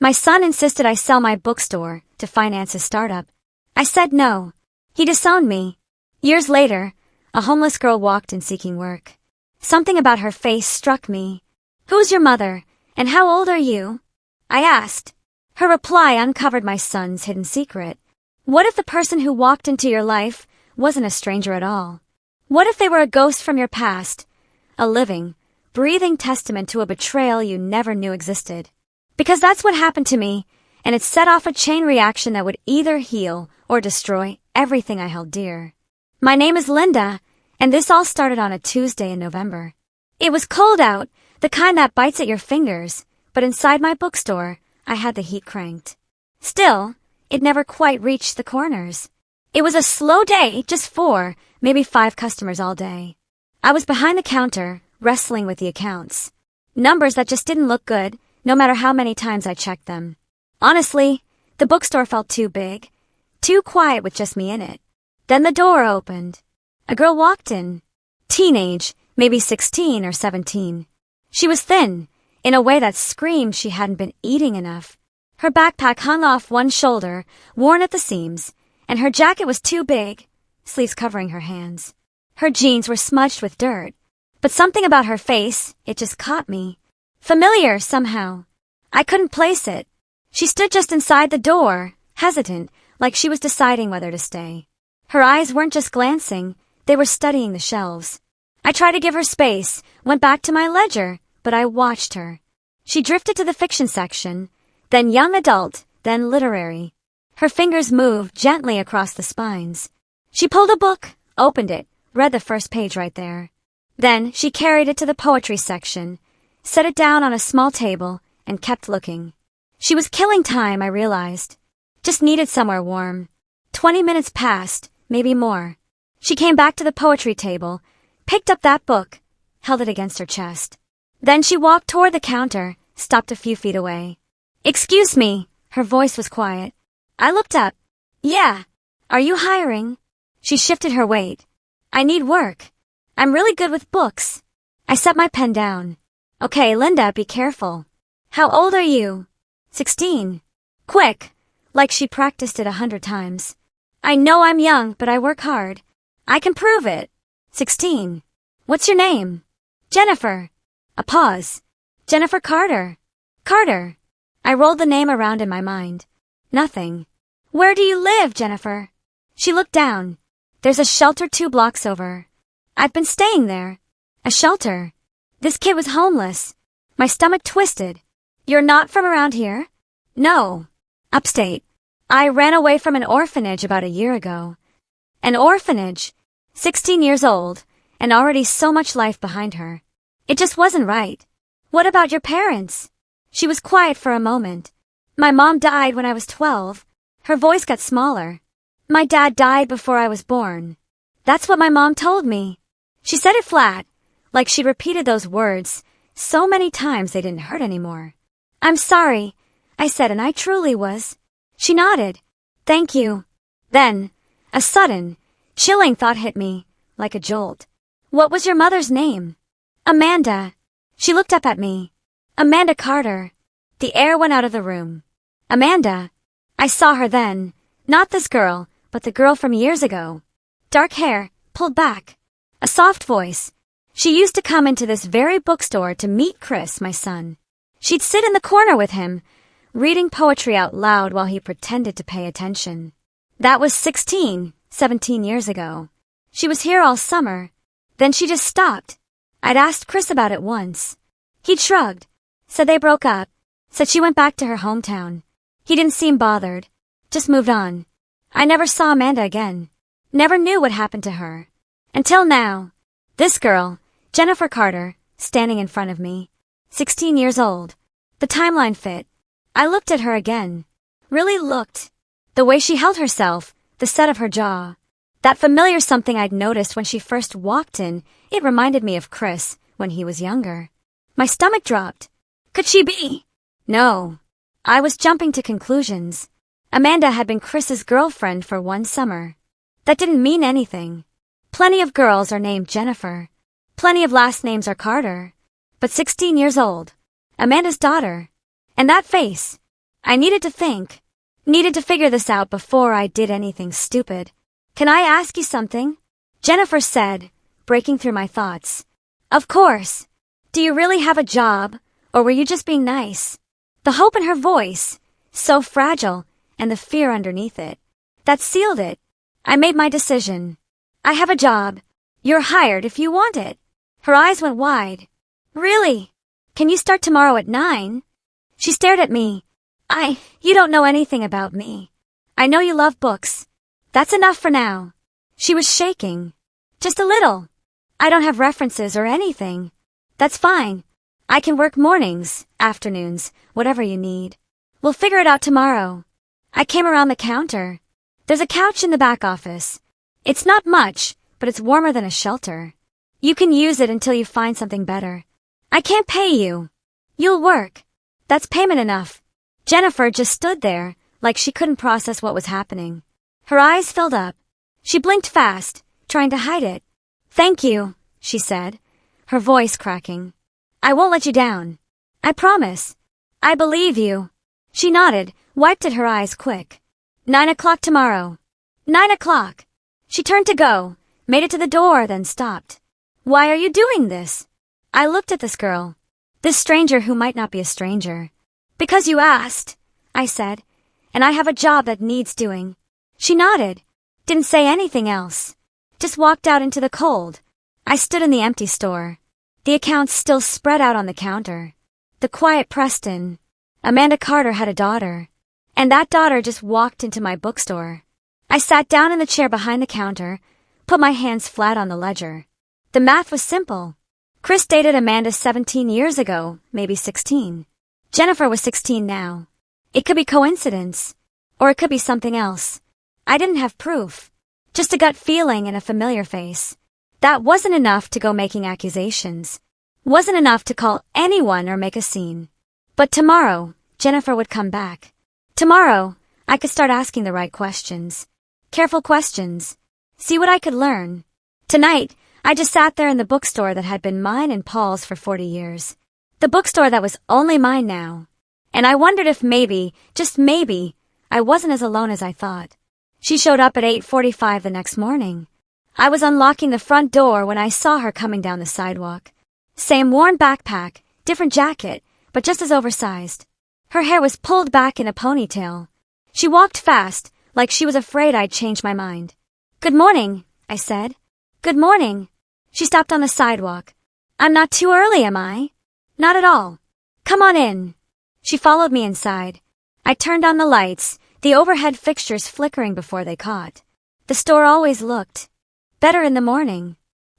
My son insisted I sell my bookstore to finance his startup. I said no. He disowned me. Years later, a homeless girl walked in seeking work. Something about her face struck me. "Who's your mother, and how old are you?" I asked. Her reply uncovered my son's hidden secret. What if the person who walked into your life wasn't a stranger at all? What if they were a ghost from your past? A living, breathing testament to a betrayal you never knew existed. Because that's what happened to me, and it set off a chain reaction that would either heal or destroy everything I held dear. My name is Linda, and this all started on a Tuesday in November. It was cold out, the kind that bites at your fingers, but inside my bookstore, I had the heat cranked. Still, it never quite reached the corners. It was a slow day, just 4, maybe 5 customers all day. I was behind the counter, wrestling with the accounts. Numbers that just didn't look good, no matter how many times I checked them. Honestly, the bookstore felt too big, too quiet with just me in it. Then the door opened. A girl walked in. Teenage, maybe 16 or 17. She was thin, in a way that screamed she hadn't been eating enough. Her backpack hung off one shoulder, worn at the seams, and her jacket was too big, sleeves covering her hands. Her jeans were smudged with dirt, but something about her face, it just caught me. Familiar, somehow. I couldn't place it. She stood just inside the door, hesitant, like she was deciding whether to stay. Her eyes weren't just glancing, they were studying the shelves. I tried to give her space, went back to my ledger, but I watched her. She drifted to the fiction section, then young adult, then literary. Her fingers moved gently across the spines. She pulled a book, opened it, read the first page right there. Then she carried it to the poetry section, set it down on a small table, and kept looking. She was killing time, I realized. Just needed somewhere warm. 20 minutes passed, maybe more. She came back to the poetry table, picked up that book, held it against her chest. Then she walked toward the counter, stopped a few feet away. "Excuse me," her voice was quiet. I looked up. "Yeah. Are you hiring?" She shifted her weight. "I need work. I'm really good with books." I set my pen down. "Okay, Linda, be careful. How old are you?" 16. Quick, like she practiced it 100 times. "I know I'm young, but I work hard. I can prove it." 16. "What's your name?" "Jennifer." A pause. "Jennifer Carter." "Carter." I rolled the name around in my mind. Nothing. "Where do you live, Jennifer?" She looked down. "There's a shelter 2 blocks over." I've been staying there. A shelter. This kid was homeless. My stomach twisted. "You're not from around here?" "No. Upstate. I ran away from an orphanage about a year ago." An orphanage. 16 years old, and already so much life behind her. It just wasn't right. "What about your parents?" She was quiet for a moment. "My mom died when I was 12. Her voice got smaller. "My dad died before I was born." That's what my mom told me. She said it flat, like she'd repeated those words so many times they didn't hurt anymore. "I'm sorry," I said, and I truly was. She nodded. "Thank you." Then, a sudden, chilling thought hit me, like a jolt. "What was your mother's name?" "Amanda." She looked up at me. "Amanda Carter." The air went out of the room. Amanda. I saw her then. Not this girl, but the girl from years ago. Dark hair, pulled back. A soft voice. She used to come into this very bookstore to meet Chris, my son. She'd sit in the corner with him, reading poetry out loud while he pretended to pay attention. That was 16, 17 years ago. She was here all summer. Then she just stopped. I'd asked Chris about it once. He'd shrugged, said they broke up, said she went back to her hometown. He didn't seem bothered, just moved on. I never saw Amanda again. Never knew what happened to her. Until now. This girl, Jennifer Carter, standing in front of me. 16 years old. The timeline fit. I looked at her again. Really looked. The way she held herself, the set of her jaw. That familiar something I'd noticed when she first walked in, it reminded me of Chris when he was younger. My stomach dropped. Could she be? No. I was jumping to conclusions. Amanda had been Chris's girlfriend for one summer. That didn't mean anything. Plenty of girls are named Jennifer. Plenty of last names are Carter. But 16 years old. Amanda's daughter. And that face. I needed to think. Needed to figure this out before I did anything stupid. Can I ask you something? Jennifer said, breaking through my thoughts. Of course. Do you really have a job, or were you just being nice? The hope in her voice, so fragile, and the fear underneath it. That sealed it. I made my decision. I have a job. You're hired if you want it. Her eyes went wide. Really? Can you start tomorrow at 9? She stared at me. You don't know anything about me. I know you love books. That's enough for now. She was shaking. Just a little. I don't have references or anything. That's fine. I can work mornings, afternoons, whatever you need. We'll figure it out tomorrow. I came around the counter. There's a couch in the back office. It's not much, but it's warmer than a shelter. You can use it until you find something better. I can't pay you. You'll work. That's payment enough. Jennifer just stood there, like she couldn't process what was happening. Her eyes filled up. She blinked fast, trying to hide it. Thank you, she said, her voice cracking. I won't let you down. I promise. I believe you. She nodded, wiped at her eyes quick. 9 o'clock tomorrow. 9 o'clock. She turned to go, made it to the door, then stopped. Why are you doing this? I looked at this girl. This stranger who might not be a stranger. Because you asked, I said, and I have a job that needs doing. She nodded, didn't say anything else. Just walked out into the cold. I stood in the empty store. The accounts still spread out on the counter. The quiet Preston. Amanda Carter had a daughter. And that daughter just walked into my bookstore. I sat down in the chair behind the counter, put my hands flat on the ledger. The math was simple. Chris dated Amanda 17 years ago, maybe 16. Jennifer was 16 now. It could be coincidence, or it could be something else. I didn't have proof. Just a gut feeling and a familiar face. That wasn't enough to go making accusations. Wasn't enough to call anyone or make a scene. But tomorrow, Jennifer would come back. Tomorrow, I could start asking the right questions. Careful questions. See what I could learn. Tonight, I just sat there in the bookstore that had been mine and Paul's for 40 years. The bookstore that was only mine now. And I wondered if maybe, just maybe, I wasn't as alone as I thought. She showed up at 8:45 the next morning. I was unlocking the front door when I saw her coming down the sidewalk. Same worn backpack, different jacket, but just as oversized. Her hair was pulled back in a ponytail. She walked fast, like she was afraid I'd change my mind. Good morning, I said. Good morning. She stopped on the sidewalk. I'm not too early, am I? Not at all. Come on in. She followed me inside. I turned on the lights, the overhead fixtures flickering before they caught. The store always looked better in the morning.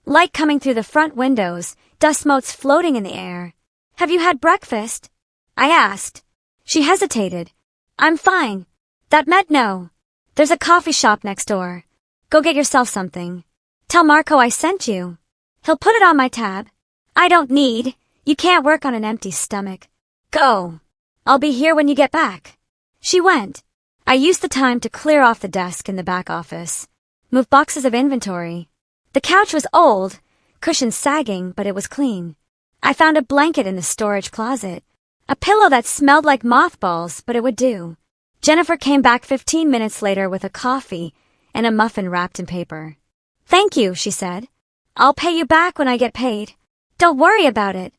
Light coming through the front windows, dust motes floating in the air. Have you had breakfast? I asked. She hesitated. I'm fine. That meant no. There's a coffee shop next door. Go get yourself something. Tell Marco I sent you. He'll put it on my tab. I don't need. You can't work on an empty stomach. Go. I'll be here when you get back. She went. I used the time to clear off the desk in the back office. Move boxes of inventory. The couch was old, cushions sagging, but it was clean. I found a blanket in the storage closet. A pillow that smelled like mothballs, but it would do. Jennifer came back 15 minutes later with a coffee and a muffin wrapped in paper. Thank you, she said. I'll pay you back when I get paid. Don't worry about it.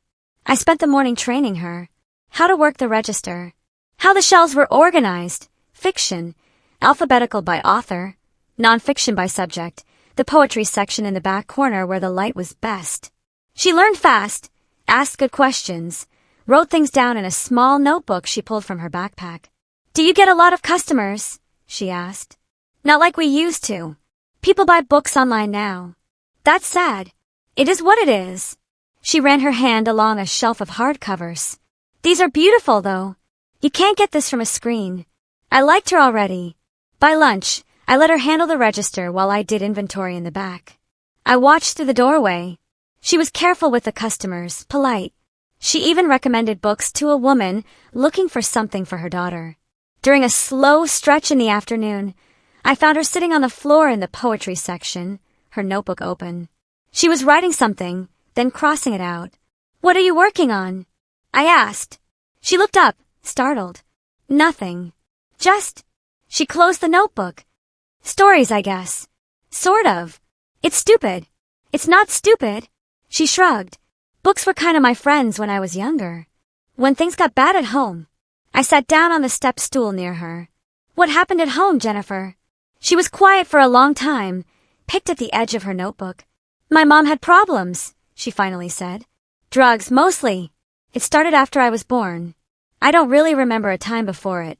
I spent the morning training her. How to work the register. How the shelves were organized. Fiction. Alphabetical by author. Nonfiction by subject. The poetry section in the back corner where the light was best. She learned fast. Asked good questions. Wrote things down in a small notebook she pulled from her backpack. Do you get a lot of customers? She asked. Not like we used to. People buy books online now. That's sad. It is what it is. She ran her hand along a shelf of hardcovers. These are beautiful, though. You can't get this from a screen. I liked her already. By lunch, I let her handle the register while I did inventory in the back. I watched through the doorway. She was careful with the customers, polite. She even recommended books to a woman looking for something for her daughter. During a slow stretch in the afternoon, I found her sitting on the floor in the poetry section, her notebook open. She was writing something, then crossing it out. What are you working on? I asked. She looked up, startled. Nothing. She closed the notebook. Stories, I guess. Sort of. It's stupid. It's not stupid. She shrugged. Books were kind of my friends when I was younger. When things got bad at home, I sat down on the step stool near her. What happened at home, Jennifer? She was quiet for a long time, picked at the edge of her notebook. My mom had problems, she finally said. Drugs, mostly. It started after I was born. I don't really remember a time before it.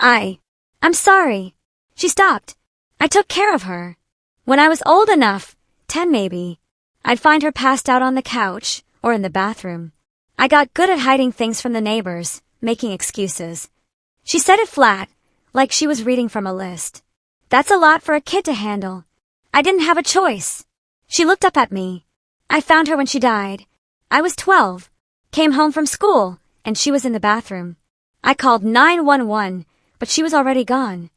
I'm sorry. She stopped. I took care of her. When I was old enough, 10 maybe, I'd find her passed out on the couch or in the bathroom. I got good at hiding things from the neighbors, making excuses. She said it flat, like she was reading from a list. That's a lot for a kid to handle. I didn't have a choice. She looked up at me. I found her when she died. I was 12, came home from school, and she was in the bathroom. I called 911, but she was already gone.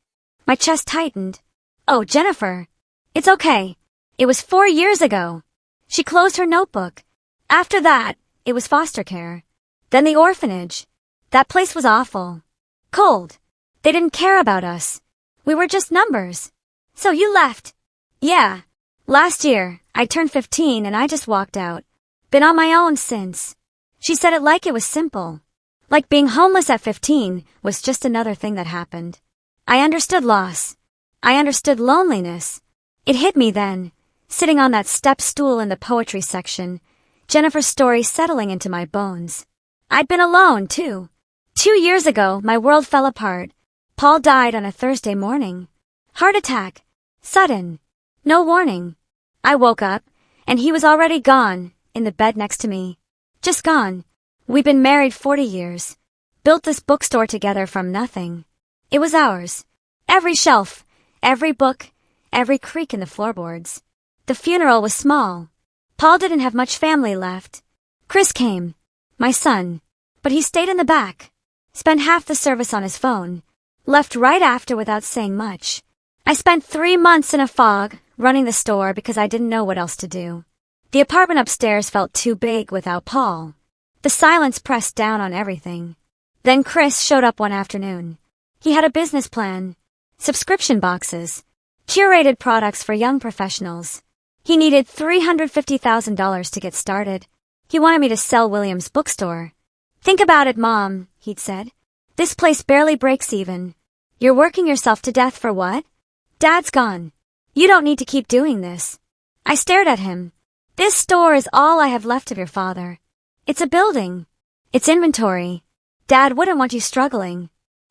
My chest tightened. Oh, Jennifer. It's okay. It was 4 years ago. She closed her notebook. After that, it was foster care. Then the orphanage. That place was awful. Cold. They didn't care about us. We were just numbers. So you left? Yeah. Last year, I turned 15 and I just walked out. Been on my own since. She said it like it was simple. Like being homeless at 15 was just another thing that happened. I understood loss. I understood loneliness. It hit me then, sitting on that step stool in the poetry section, Jennifer's story settling into my bones. I'd been alone, too. 2 years ago, my world fell apart. Paul died on a Thursday morning. Heart attack. Sudden. No warning. I woke up, and he was already gone, in the bed next to me. Just gone. We'd been married 40 years. Built this bookstore together from nothing. It was ours. Every shelf, every book, every creak in the floorboards. The funeral was small. Paul didn't have much family left. Chris came. My son. But he stayed in the back. Spent half the service on his phone. Left right after without saying much. I spent 3 months in a fog, running the store because I didn't know what else to do. The apartment upstairs felt too big without Paul. The silence pressed down on everything. Then Chris showed up one afternoon. He had a business plan. Subscription boxes. Curated products for young professionals. He needed $350,000 to get started. He wanted me to sell William's bookstore. Think about it, Mom, he'd said. This place barely breaks even. You're working yourself to death for what? Dad's gone. You don't need to keep doing this. I stared at him. This store is all I have left of your father. It's a building. It's inventory. Dad wouldn't want you struggling.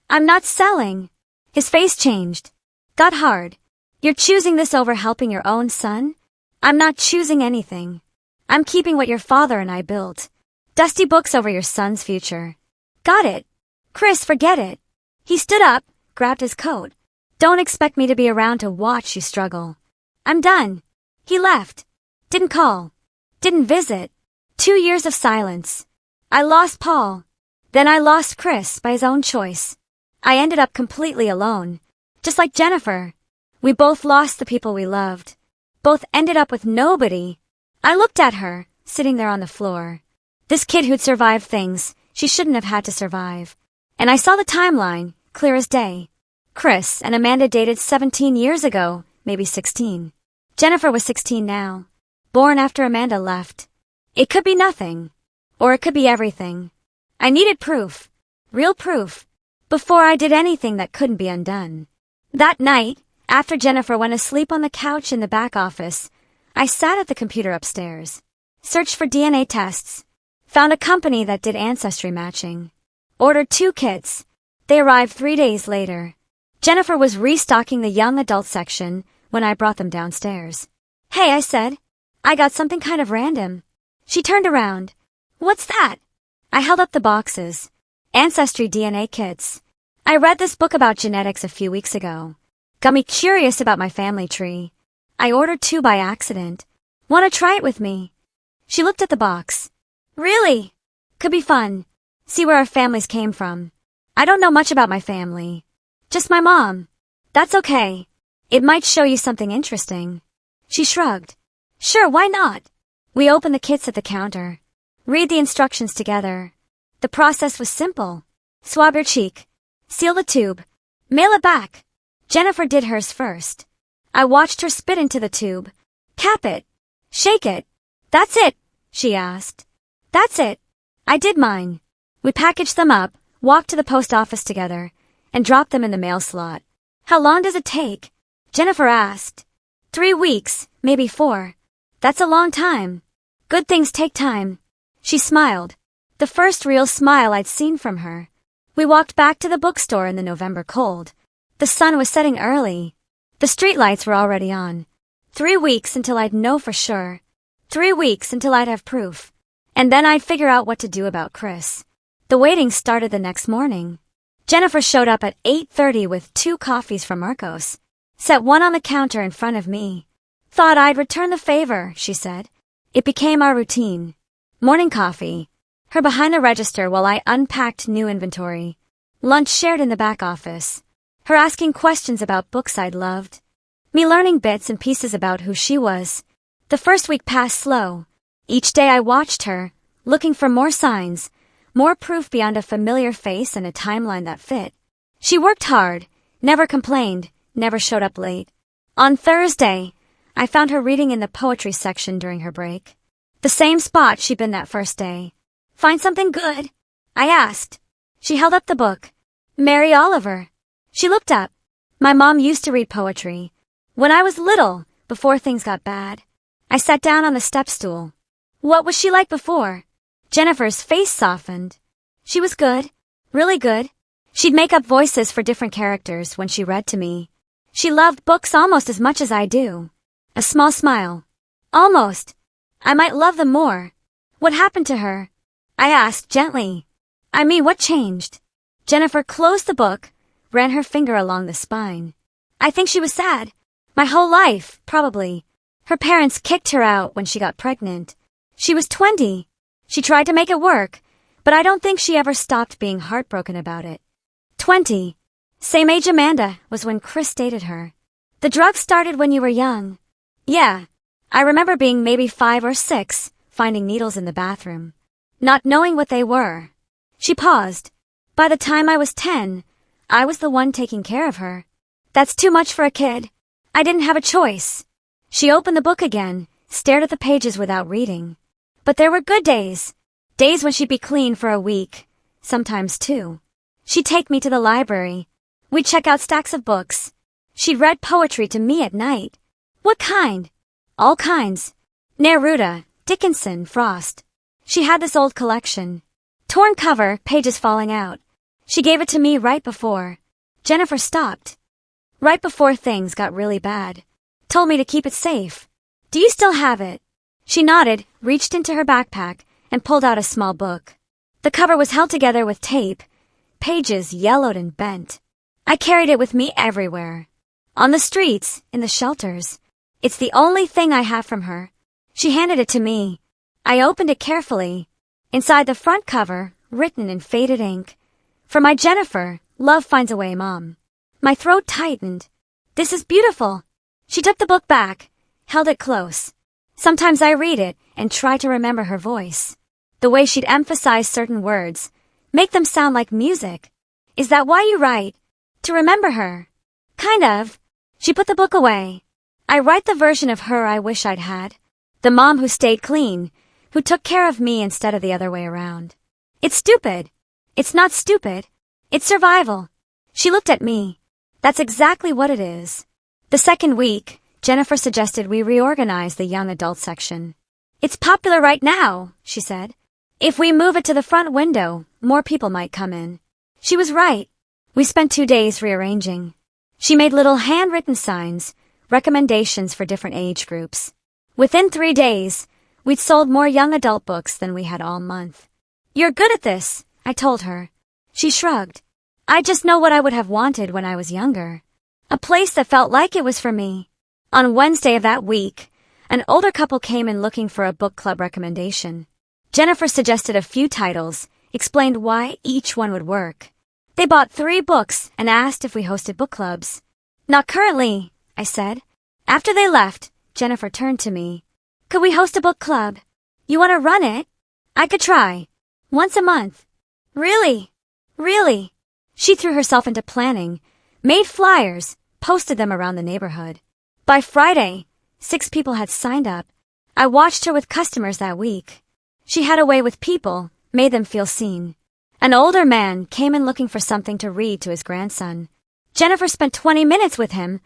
I'm not selling. His face changed. Got hard. You're choosing this over helping your own son? I'm not choosing anything. I'm keeping what your father and I built. Dusty books over your son's future. Got it. Chris, forget it. He stood up, grabbed his coat. Don't expect me to be around to watch you struggle. I'm done. He left. Didn't call. Didn't visit. 2 years of silence. I lost Paul. Then I lost Chris by his own choice. I ended up completely alone. Just like Jennifer. We both lost the people we loved. Both ended up with nobody. I looked at her, sitting there on the floor. This kid who'd survived things she shouldn't have had to survive. And I saw the timeline, clear as day. Chris and Amanda dated 17 years ago, maybe 16. Jennifer was 16 now. Born after Amanda left. It could be nothing. Or it could be everything. I needed proof. Real proof. Before I did anything that couldn't be undone. That night, after Jennifer went asleep on the couch in the back office, I sat at the computer upstairs. Searched for DNA tests. Found a company that did ancestry matching. Ordered 2 kits. They arrived 3 days later. Jennifer was restocking the young adult section when I brought them downstairs. Hey, I said. I got something kind of random. She turned around. What's that? I held up the boxes. Ancestry DNA kits. I read this book about genetics a few weeks ago. Got me curious about my family tree. I ordered 2 by accident. Want to try it with me? She looked at the box. Really? Could be fun. See where our families came from. I don't know much about my family. Just my mom. That's okay. It might show you something interesting. She shrugged. Sure, why not? We opened the kits at the counter. Read the instructions together. The process was simple. Swab your cheek. Seal the tube. Mail it back. Jennifer did hers first. I watched her spit into the tube. Cap it. Shake it. That's it, she asked. That's it. I did mine. We packaged them up, walked to the post office together, and dropped them in the mail slot. How long does it take? Jennifer asked. 3 weeks, maybe 4. That's a long time. Good things take time. She smiled. The first real smile I'd seen from her. We walked back to the bookstore in the November cold. The sun was setting early. The streetlights were already on. 3 weeks until I'd know for sure. 3 weeks until I'd have proof. And then I'd figure out what to do about Chris. The waiting started the next morning. Jennifer showed up at 8:30 with 2 coffees from Marcos. Set one on the counter in front of me. Thought I'd return the favor, she said. It became our routine. Morning coffee. Her behind the register while I unpacked new inventory. Lunch shared in the back office. Her asking questions about books I'd loved. Me learning bits and pieces about who she was. The first week passed slow. Each day I watched her, looking for more signs, more proof beyond a familiar face and a timeline that fit. She worked hard, never complained, never showed up late. On Thursday, I found her reading in the poetry section during her break. The same spot she'd been that first day. Find something good? I asked. She held up the book. Mary Oliver. She looked up. My mom used to read poetry. When I was little, before things got bad. I sat down on the step stool. What was she like before? Jennifer's face softened. She was good. Really good. She'd make up voices for different characters when she read to me. She loved books almost as much as I do. A small smile. Almost. I might love them more. What happened to her? I asked gently. I mean, what changed? Jennifer closed the book, ran her finger along the spine. I think she was sad. My whole life, probably. Her parents kicked her out when she got pregnant. She was 20. She tried to make it work, but I don't think she ever stopped being heartbroken about it. 20. Same age Amanda was when Chris dated her. The drugs started when you were young. Yeah. I remember being maybe 5 or 6, finding needles in the bathroom. Not knowing what they were. She paused. By the time I was 10, I was the one taking care of her. That's too much for a kid. I didn't have a choice. She opened the book again, stared at the pages without reading. But there were good days. Days when she'd be clean for a week. Sometimes 2. She'd take me to the library. We'd check out stacks of books. She'd read poetry to me at night. What kind? All kinds. Neruda, Dickinson, Frost. She had this old collection. Torn cover, pages falling out. She gave it to me right before. Jennifer stopped. Right before things got really bad. Told me to keep it safe. Do you still have it? She nodded, reached into her backpack, and pulled out a small book. The cover was held together with tape. Pages yellowed and bent. I carried it with me everywhere. On the streets, in the shelters. It's the only thing I have from her. She handed it to me. I opened it carefully. Inside the front cover, written in faded ink. For my Jennifer, love finds a way, Mom. My throat tightened. This is beautiful. She took the book back, held it close. Sometimes I read it and try to remember her voice. The way she'd emphasize certain words, make them sound like music. Is that why you write? To remember her? Kind of. She put the book away. I write the version of her I wish I'd had. The mom who stayed clean, who took care of me instead of the other way around. It's stupid. It's not stupid. It's survival. She looked at me. That's exactly what it is. The second week, Jennifer suggested we reorganize the young adult section. It's popular right now, she said. If we move it to the front window, more people might come in. She was right. We spent 2 days rearranging. She made little handwritten signs, recommendations for different age groups. Within 3 days, we'd sold more young adult books than we had all month. You're good at this, I told her. She shrugged. I just know what I would have wanted when I was younger. A place that felt like it was for me. On Wednesday of that week, an older couple came in looking for a book club recommendation. Jennifer suggested a few titles, explained why each one would work. They bought 3 books and asked if we hosted book clubs. Not currently, I said. After they left, Jennifer turned to me. Could we host a book club? You want to run it? I could try. Once a month. Really? Really? She threw herself into planning, made flyers, posted them around the neighborhood. By Friday, 6 people had signed up. I watched her with customers that week. She had a way with people, made them feel seen. An older man came in looking for something to read to his grandson. Jennifer spent 20 minutes with him,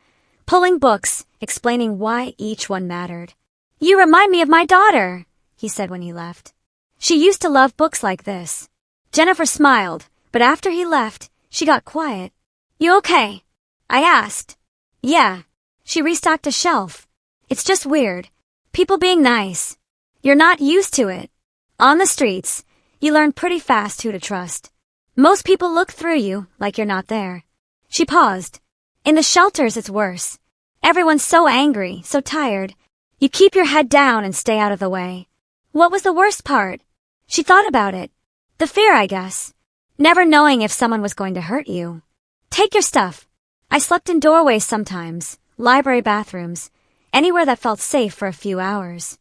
pulling books, explaining why each one mattered. "You remind me of my daughter," he said when he left. "She used to love books like this." Jennifer smiled, but after he left, she got quiet. "You okay?" I asked. "Yeah." She restocked a shelf. "It's just weird. People being nice. You're not used to it. On the streets, you learn pretty fast who to trust. Most people look through you like you're not there." She paused. "In the shelters, it's worse. Everyone's so angry, so tired. You keep your head down and stay out of the way." "What was the worst part?" She thought about it. "The fear, I guess. Never knowing if someone was going to hurt you. Take your stuff." I slept in doorways sometimes, library bathrooms, anywhere that felt safe for a few hours.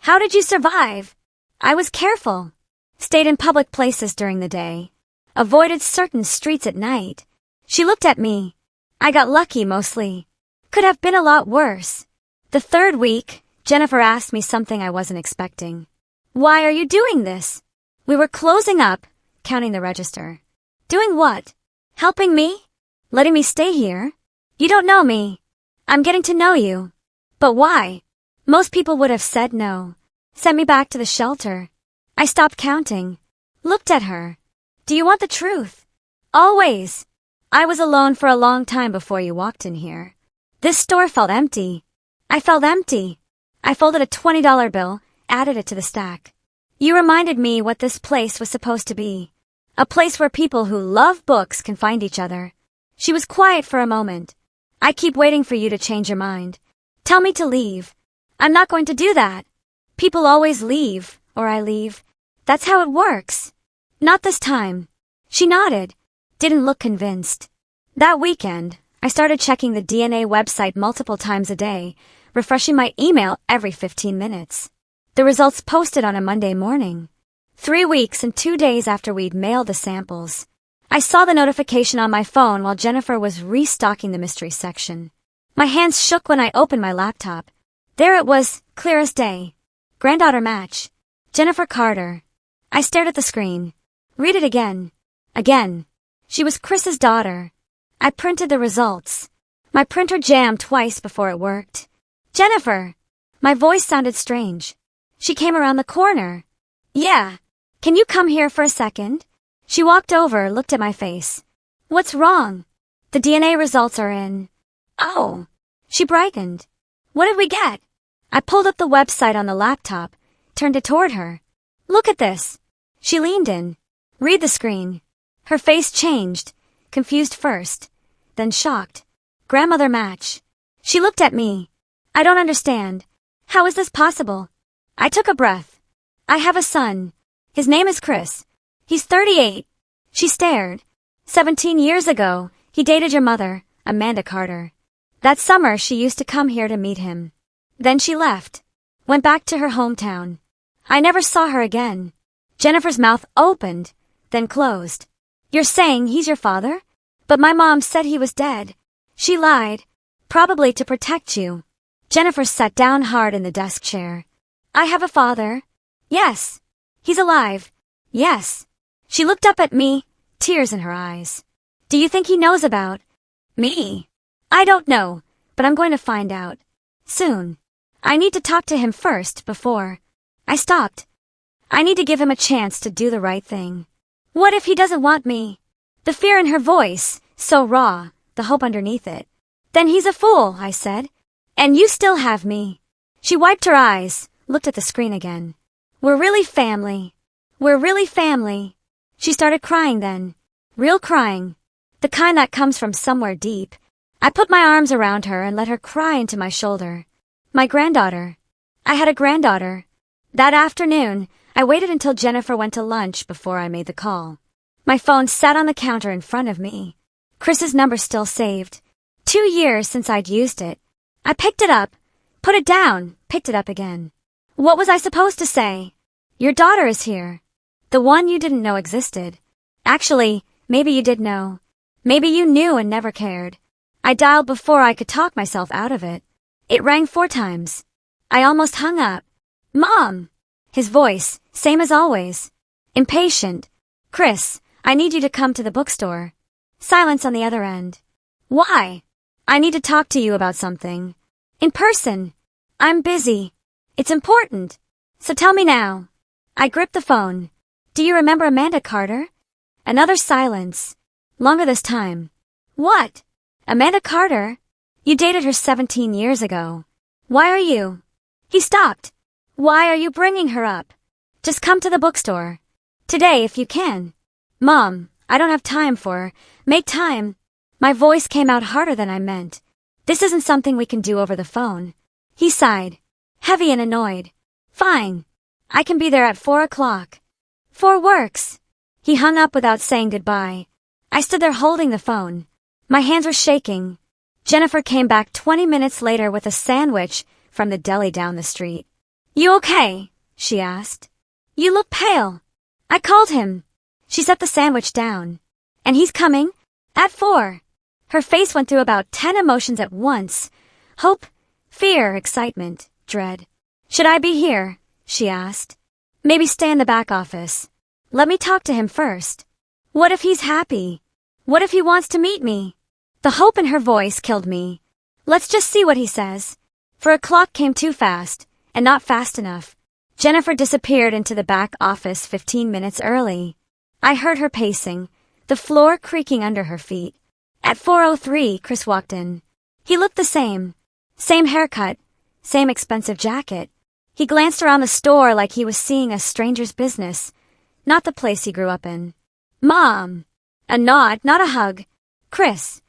"How did you survive?" "I was careful. Stayed in public places during the day. Avoided certain streets at night." She looked at me. "I got lucky mostly. Could have been a lot worse." The third week, Jennifer asked me something I wasn't expecting. "Why are you doing this?" We were closing up, counting the register. "Doing what?" "Helping me? Letting me stay here? You don't know me. I'm getting to know you." "But why?" Most people would have said no. Sent me back to the shelter. I stopped counting. Looked at her. "Do you want the truth?" "Always. I was alone for a long time before you walked in here. This store felt empty. I felt empty." I folded a $20 bill, added it to the stack. "You reminded me what this place was supposed to be. A place where people who love books can find each other." She was quiet for a moment. "I keep waiting for you to change your mind. Tell me to leave." "I'm not going to do that. People always leave, or I leave. That's how it works." "Not this time." She nodded, didn't look convinced. That weekend, I started checking the DNA website multiple times a day, refreshing my email every 15 minutes. The results posted on a Monday morning. 3 weeks and 2 days after we'd mailed the samples. I saw the notification on my phone while Jennifer was restocking the mystery section. My hands shook when I opened my laptop. There it was, clear as day. Granddaughter match. Jennifer Carter. I stared at the screen. Read it again. Again. She was Chris's daughter. I printed the results. My printer jammed twice before it worked. "Jennifer!" My voice sounded strange. She came around the corner. "Yeah. Can you come here for a second?" She walked over, looked at my face. "What's wrong?" "The DNA results are in." "Oh." She brightened. "What did we get?" I pulled up the website on the laptop, turned it toward her. "Look at this." She leaned in. "Read the screen." Her face changed, confused first, then shocked. "Grandmother match." She looked at me. "I don't understand. How is this possible?" I took a breath. "I have a son. His name is Chris. He's 38. She stared. 17 years ago, he dated your mother, Amanda Carter. That summer, she used to come here to meet him. Then she left. Went back to her hometown. I never saw her again." Jennifer's mouth opened, then closed. "You're saying he's your father? But my mom said he was dead." She lied. "Probably to protect you." Jennifer sat down hard in the desk chair. "I have a father." "Yes." "He's alive." "Yes." She looked up at me, tears in her eyes. "Do you think he knows about me?" "I don't know, but I'm going to find out. Soon. I need to talk to him first before." I stopped. "I need to give him a chance to do the right thing. What if he doesn't want me?" The fear in her voice, so raw, the hope underneath it. "Then he's a fool," I said. "And you still have me." She wiped her eyes, looked at the screen again. "We're really family. We're really family." She started crying then. Real crying. The kind that comes from somewhere deep. I put my arms around her and let her cry into my shoulder. My granddaughter. I had a granddaughter. That afternoon, I waited until Jennifer went to lunch before I made the call. My phone sat on the counter in front of me. Chris's number still saved. 2 years since I'd used it. I picked it up, put it down, picked it up again. What was I supposed to say? "Your daughter is here. The one you didn't know existed. Actually, maybe you did know. Maybe you knew and never cared. I dialed before I could talk myself out of it. It rang 4 times. I almost hung up. Mom! His voice, same as always. Impatient. Chris, I need you to come to the bookstore. Silence on the other end. Why? I need to talk to you about something. In person. I'm busy. It's important. So tell me now. I gripped the phone. Do you remember Amanda Carter? Another silence. Longer this time. What? Amanda Carter? You dated her 17 years ago. Why are you? He stopped. Why are you bringing her up? Just come to the bookstore. Today if you can. Mom, I don't have time for. Make time. My voice came out harder than I meant. This isn't something we can do over the phone. He sighed. Heavy and annoyed. Fine. I can be there at 4 o'clock. 4 works. He hung up without saying goodbye. I stood there holding the phone. My hands were shaking. Jennifer came back 20 minutes later with a sandwich from the deli down the street. You okay? She asked. You look pale. I called him. She set the sandwich down. And he's coming? At 4. Her face went through about 10 emotions at once. Hope, fear, excitement, dread. Should I be here? She asked. Maybe stay in the back office. Let me talk to him first. What if he's happy? What if he wants to meet me? The hope in her voice killed me. Let's just see what he says. For a clock came too fast, and not fast enough. Jennifer disappeared into the back office 15 minutes early. I heard her pacing, the floor creaking under her feet. At 4:03, Chris walked in. He looked the same. Same haircut, same expensive jacket. He glanced around the store like he was seeing a stranger's business, not the place he grew up in. Mom! A nod, not a hug. Chris,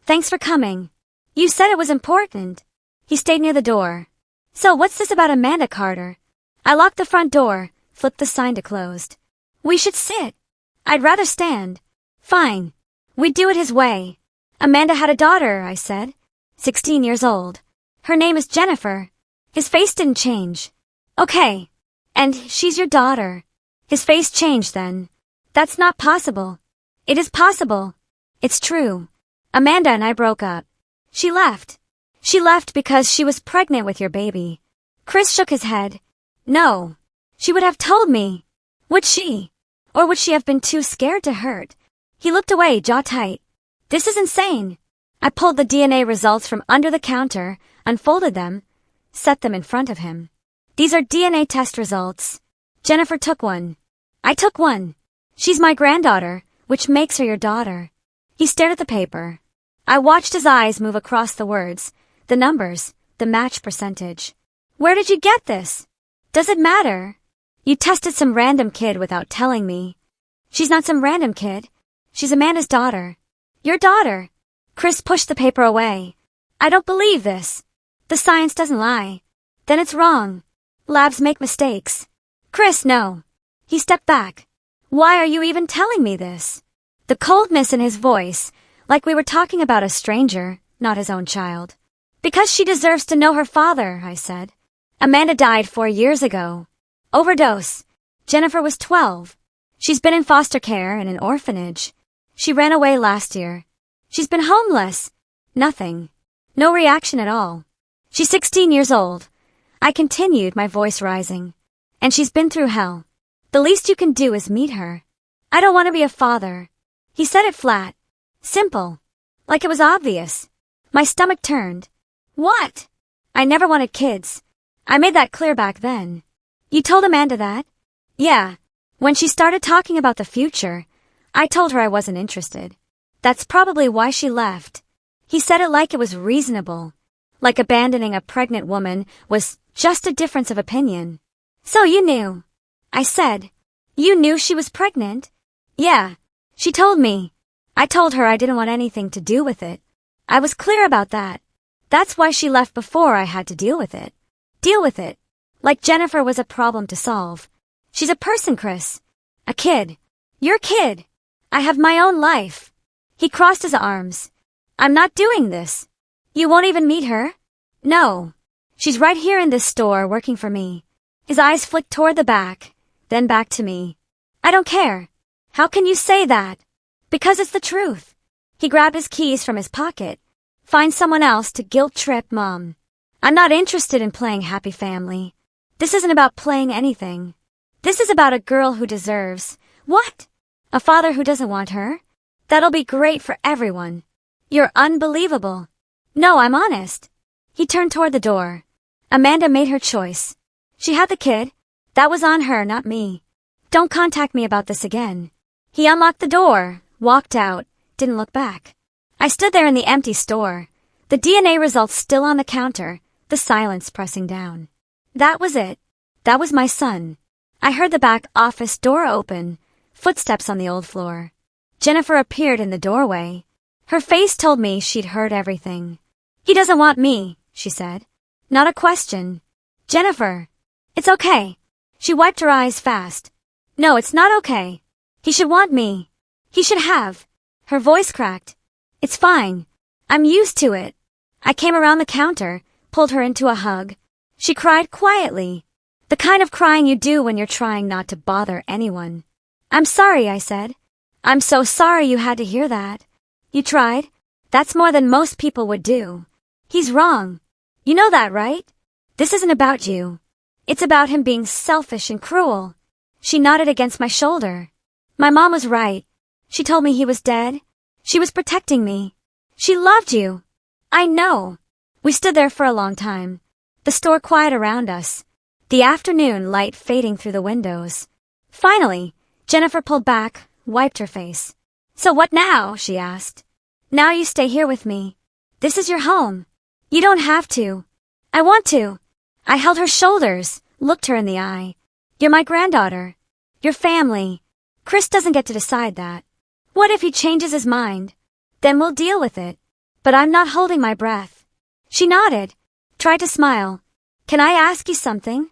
thanks for coming. You said it was important. He stayed near the door. So what's this about Amanda Carter? I locked the front door, flipped the sign to closed. We should sit. I'd rather stand. Fine. We'd do it his way. Amanda had a daughter, I said. 16 years old. Her name is Jennifer. His face didn't change. Okay. And she's your daughter. His face changed then. That's not possible. It is possible. It's true. Amanda and I broke up. She left. She left because she was pregnant with your baby. Chris shook his head. No. She would have told me. Would she? Or would she have been too scared to hurt? He looked away, jaw tight. This is insane. I pulled the DNA results from under the counter, unfolded them, set them in front of him. These are DNA test results. Jennifer took one. I took one. She's my granddaughter, which makes her your daughter. He stared at the paper. I watched his eyes move across the words, the numbers, the match percentage. Where did you get this? Does it matter? You tested some random kid without telling me. She's not some random kid. She's Amanda's daughter. Your daughter. Chris pushed the paper away. I don't believe this. The science doesn't lie. Then it's wrong. Labs make mistakes. Chris, no. He stepped back. Why are you even telling me this? The coldness in his voice, like we were talking about a stranger, not his own child. Because she deserves to know her father, I said. Amanda died 4 years ago. Overdose. Jennifer was 12. She's been in foster care in an orphanage. She ran away last year. She's been homeless. Nothing. No reaction at all. She's 16 years old. I continued, my voice rising. And she's been through hell. The least you can do is meet her. I don't want to be a father. He said it flat. Simple. Like it was obvious. My stomach turned. What? I never wanted kids. I made that clear back then. You told Amanda that? Yeah. When she started talking about the future, I told her I wasn't interested. That's probably why she left. He said it like it was reasonable. Like abandoning a pregnant woman was just a difference of opinion. So you knew. I said. You knew she was pregnant? Yeah. She told me. I told her I didn't want anything to do with it. I was clear about that. That's why she left before I had to deal with it. Deal with it. Like Jennifer was a problem to solve. She's a person, Chris. A kid. Your kid. I have my own life. He crossed his arms. I'm not doing this. You won't even meet her? No. She's right here in this store working for me. His eyes flicked toward the back, then back to me. I don't care. How can you say that? Because it's the truth. He grabbed his keys from his pocket. Find someone else to guilt trip Mom. I'm not interested in playing happy family. This isn't about playing anything. This is about a girl who deserves... What? A father who doesn't want her? That'll be great for everyone. You're unbelievable. No, I'm honest. He turned toward the door. Amanda made her choice. She had the kid. That was on her, not me. Don't contact me about this again. He unlocked the door, walked out, didn't look back. I stood there in the empty store. The DNA results still on the counter, the silence pressing down. That was it. That was my son. I heard the back office door open, footsteps on the old floor. Jennifer appeared in the doorway. Her face told me she'd heard everything. He doesn't want me, she said. Not a question. Jennifer. It's okay. She wiped her eyes fast. No, it's not okay. He should want me. He should have. Her voice cracked. It's fine. I'm used to it. I came around the counter, pulled her into a hug. She cried quietly. The kind of crying you do when you're trying not to bother anyone. I'm sorry, I said. I'm so sorry you had to hear that. You tried? That's more than most people would do. He's wrong. You know that, right? This isn't about you. It's about him being selfish and cruel. She nodded against my shoulder. My mom was right. She told me he was dead. She was protecting me. She loved you. I know. We stood there for a long time. The store quiet around us. The afternoon light fading through the windows. Finally, Jennifer pulled back, wiped her face. So what now? She asked. Now you stay here with me. This is your home. You don't have to. I want to. I held her shoulders, looked her in the eye. You're my granddaughter. Your family. Chris doesn't get to decide that. What if he changes his mind? Then we'll deal with it. But I'm not holding my breath. She nodded, tried to smile. Can I ask you something?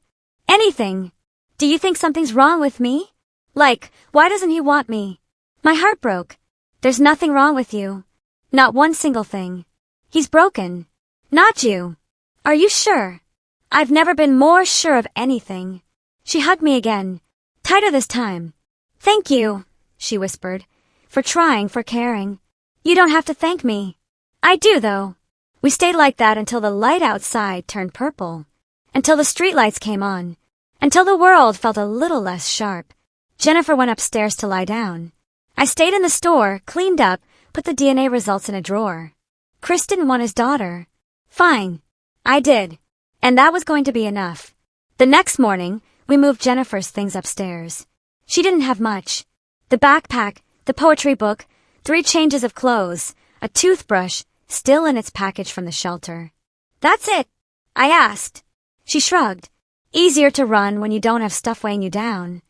Anything. Do you think something's wrong with me? Like, why doesn't he want me? My heart broke. There's nothing wrong with you. Not one single thing. He's broken. Not you. Are you sure? I've never been more sure of anything. She hugged me again. Tighter this time. Thank you, she whispered. For trying, for caring. You don't have to thank me. I do, though. We stayed like that until the light outside turned purple. Until the streetlights came on. Until the world felt a little less sharp. Jennifer went upstairs to lie down. I stayed in the store, cleaned up, put the DNA results in a drawer. Chris didn't want his daughter. Fine. I did. And that was going to be enough. The next morning, we moved Jennifer's things upstairs. She didn't have much. The backpack, the poetry book, 3 changes of clothes, a toothbrush, still in its package from the shelter. That's it? I asked. She shrugged. Easier to run when you don't have stuff weighing you down.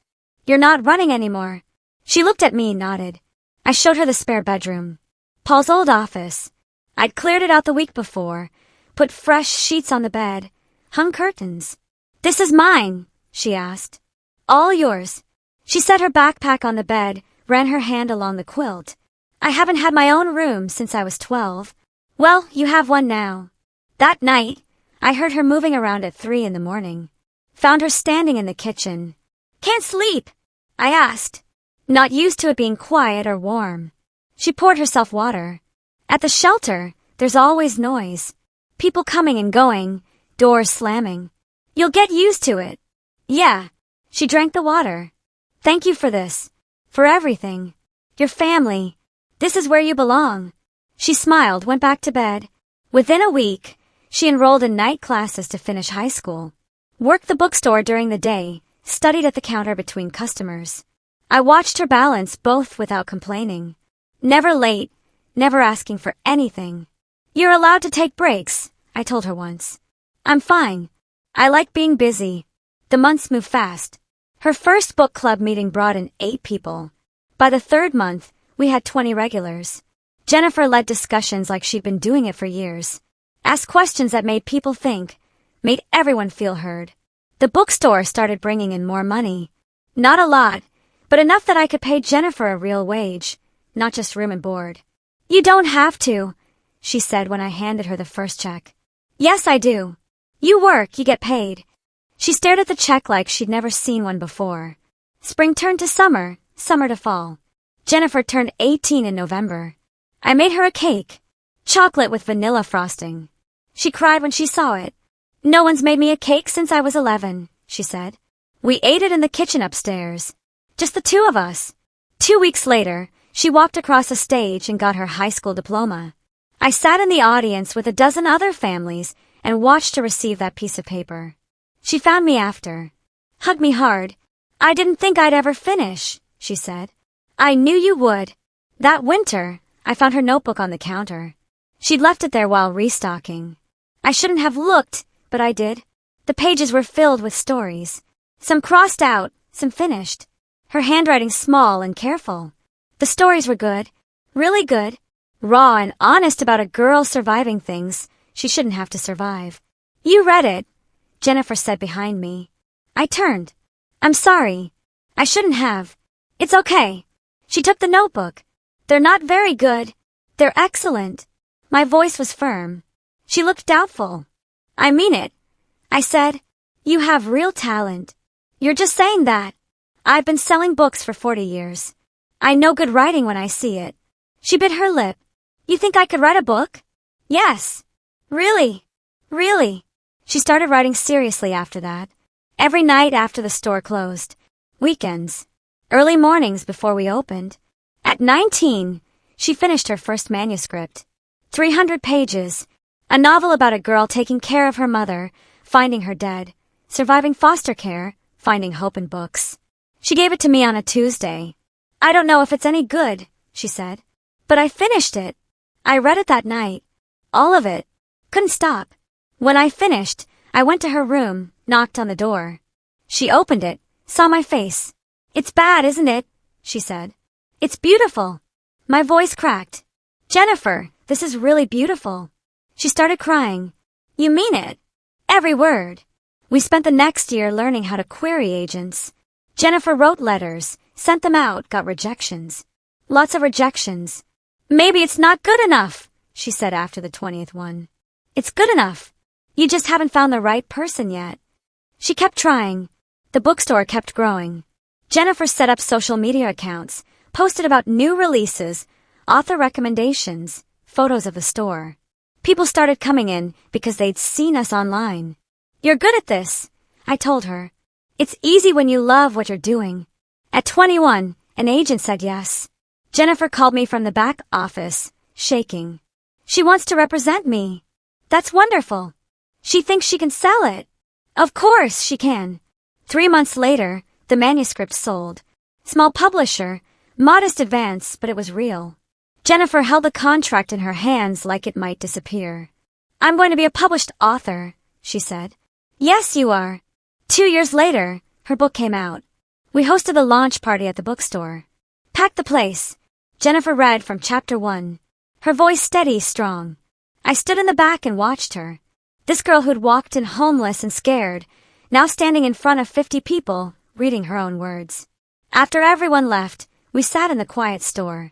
You're not running anymore. She looked at me and nodded. I showed her the spare bedroom. Paul's old office. I'd cleared it out the week before, put fresh sheets on the bed, hung curtains. This is mine, she asked. All yours. She set her backpack on the bed, ran her hand along the quilt. I haven't had my own room since I was 12. Well, you have one now. That night, I heard her moving around at 3 in the morning. Found her standing in the kitchen. Can't sleep? I asked. Not used to it being quiet or warm. She poured herself water. At the shelter, there's always noise. People coming and going, doors slamming. You'll get used to it. Yeah. She drank the water. Thank you for this. For everything. Your family. This is where you belong. She smiled, went back to bed. Within a week, she enrolled in night classes to finish high school. Worked the bookstore during the day, studied at the counter between customers. I watched her balance both without complaining. Never late, never asking for anything. You're allowed to take breaks, I told her once. I'm fine. I like being busy. The months move fast. Her first book club meeting brought in 8 people. By the 3rd month, we had 20 regulars. Jennifer led discussions like she'd been doing it for years. Asked questions that made people think, made everyone feel heard. The bookstore started bringing in more money. Not a lot, but enough that I could pay Jennifer a real wage, not just room and board. You don't have to, she said when I handed her the first check. Yes, I do. You work, you get paid. She stared at the check like she'd never seen one before. Spring turned to summer, summer to fall. Jennifer turned 18 in November. I made her a cake. Chocolate with vanilla frosting. She cried when she saw it. No one's made me a cake since I was 11, she said. We ate it in the kitchen upstairs. Just the two of us. 2 weeks later, she walked across a stage and got her high school diploma. I sat in the audience with a dozen other families and watched her receive that piece of paper. She found me after. Hugged me hard. I didn't think I'd ever finish, she said. I knew you would. That winter, I found her notebook on the counter. She'd left it there while restocking. I shouldn't have looked, but I did. The pages were filled with stories. Some crossed out, some finished. Her handwriting small and careful. The stories were good. Really good. Raw and honest about a girl surviving things she shouldn't have to survive. You read it, Jennifer said behind me. I turned. I'm sorry. I shouldn't have. It's okay. She took the notebook. They're not very good. They're excellent. My voice was firm. She looked doubtful. I mean it. I said, you have real talent. You're just saying that. I've been selling books for 40 years. I know good writing when I see it. She bit her lip. You think I could write a book? Yes. Really? Really? She started writing seriously after that. Every night after the store closed. Weekends. Early mornings before we opened. At 19, she finished her first manuscript. 300 pages. A novel about a girl taking care of her mother, finding her dead, surviving foster care, finding hope in books. She gave it to me on a Tuesday. I don't know if it's any good, she said. But I finished it. I read it that night. All of it. Couldn't stop. When I finished, I went to her room, knocked on the door. She opened it, saw my face. It's bad, isn't it? She said. It's beautiful. My voice cracked. Jennifer, this is really beautiful. She started crying. You mean it? Every word. We spent the next year learning how to query agents. Jennifer wrote letters, sent them out, got rejections. Lots of rejections. Maybe it's not good enough, she said after the 20th one. It's good enough. You just haven't found the right person yet. She kept trying. The bookstore kept growing. Jennifer set up social media accounts, posted about new releases, author recommendations, photos of the store. People started coming in because they'd seen us online. You're good at this, I told her. It's easy when you love what you're doing. At 21, an agent said yes. Jennifer called me from the back office, shaking. She wants to represent me. That's wonderful. She thinks she can sell it. Of course she can. 3 months later, the manuscript sold. Small publisher, modest advance, but it was real. Jennifer held the contract in her hands like it might disappear. I'm going to be a published author, she said. Yes, you are. 2 years later, her book came out. We hosted the launch party at the bookstore. Packed the place. Jennifer read from chapter 1. Her voice steady, strong. I stood in the back and watched her. This girl who'd walked in homeless and scared, now standing in front of 50 people, reading her own words. After everyone left, we sat in the quiet store.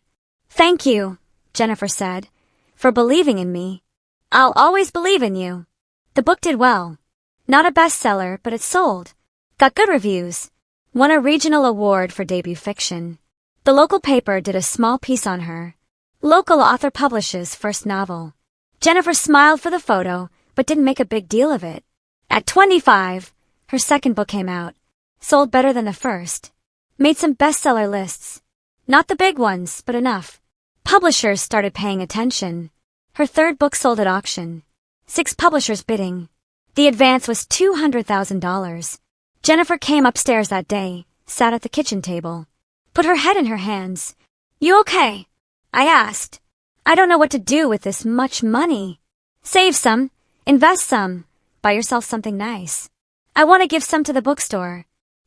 Thank you, Jennifer said, for believing in me. I'll always believe in you. The book did well. Not a bestseller, but it sold. Got good reviews. Won a regional award for debut fiction. The local paper did a small piece on her. Local author publishes first novel. Jennifer smiled for the photo, but didn't make a big deal of it. At 25, her second book came out. Sold better than the first. Made some bestseller lists. Not the big ones, but enough. Publishers started paying attention. Her third book sold at auction. 6 publishers bidding. The advance was $200,000. Jennifer came upstairs that day, sat at the kitchen table. Put her head in her hands. You okay? I asked. I don't know what to do with this much money. Save some. Invest some. Buy yourself something nice. I want to give some to the bookstore.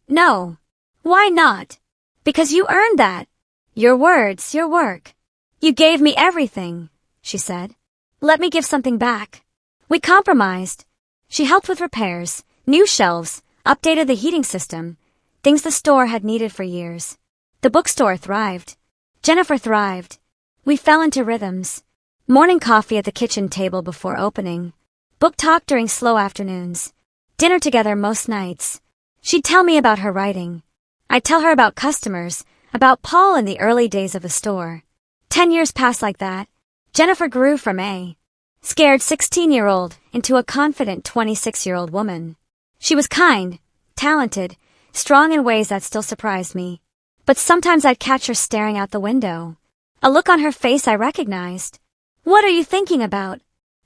No. Why not? Because you earned that. Your words, your work. You gave me everything, she said. Let me give something back. We compromised. She helped with repairs, new shelves, updated the heating system, things the store had needed for years. The bookstore thrived. Jennifer thrived. We fell into rhythms. Morning coffee at the kitchen table before opening. Book talk during slow afternoons. Dinner together most nights. She'd tell me about her writing. I'd tell her about customers, about Paul in the early days of the store. 10 years passed like that. Jennifer grew from a scared 16-year-old into a confident 26-year-old woman. She was kind, talented, strong in ways that still surprised me. But sometimes I'd catch her staring out the window. A look on her face I recognized. "What are you thinking about?"